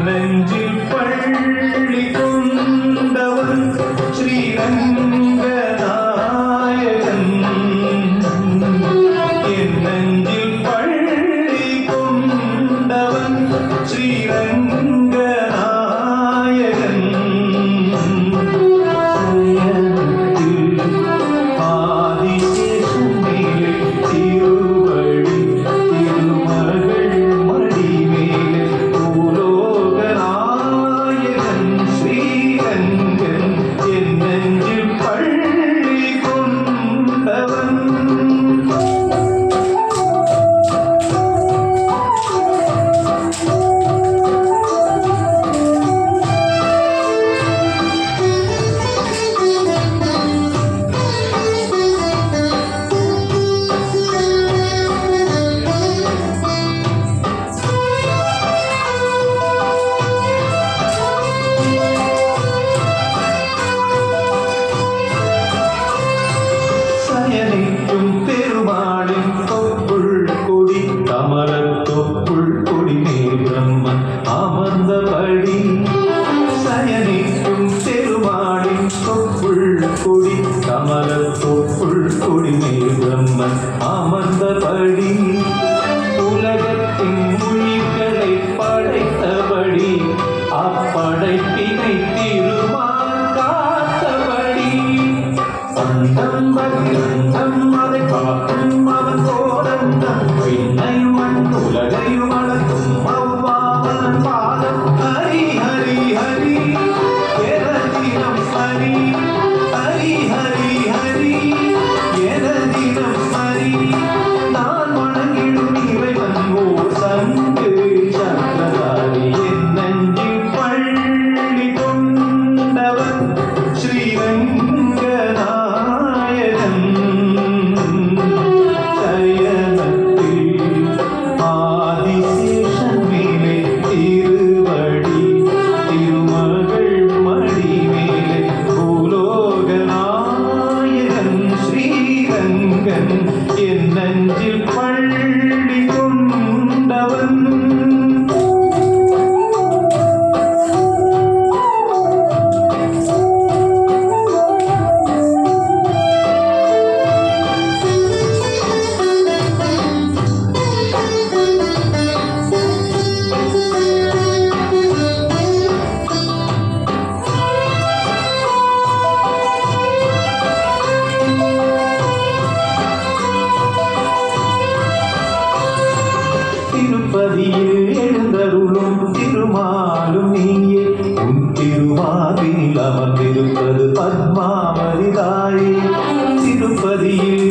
நெஞ்சில் பள்ளி கொண்டவன் ஸ்ரீரங்கநாயகன். என் நெஞ்சில் பள்ளி கொண்டவன் ஸ்ரீரங்கநாயகன். ஆதிசேஷன் மேலே திருவடி திருமகள் மடி மேலே தொப்புள் கொடிமே பிரம்மன் அமர்ந்தபடி சயனிக்கும் பெருமாளின் தொப்புள் கொடி கமல தொப்புள் கொடிமே பிரம்மன் அமர்ந்தபடி உலகத்தின் உயிர்களை படைத்தபடி அப்படைப்பினை திருமால் காத்தபடி அண்டம் பகிரண்டம் அதை காக்கும் அவன் கோரண்டம் பின்னையும் உலகையும் அடக்கும் அவ்வாவன் பாதம் ஹரி ஹரி ஹரி எதினம் ஹரி ஹரி ஹரி ஹரி எதினம் ஹரி நான் வணங்கிடும் இறைவன் ஓர் சங்கு சக்கரதாரி என் நெஞ்சில் பள்ளி கொண்டவன் ஸ்ரீரங்கநாயகன். ஆதிசேஷன் மேலே திருவடி திருமகள் மடி மேலே பூலோகநாயகன் ஸ்ரீரங்கன் என் நெஞ்சில் பள்ளி கொண்டவன். திருப்பதியில் எழுந்தருளும் திருமாலும் நீயே உன் திருவாதில் அமர்ந்திருப்பது பத்மாவதி தாயே. திருப்பதியில்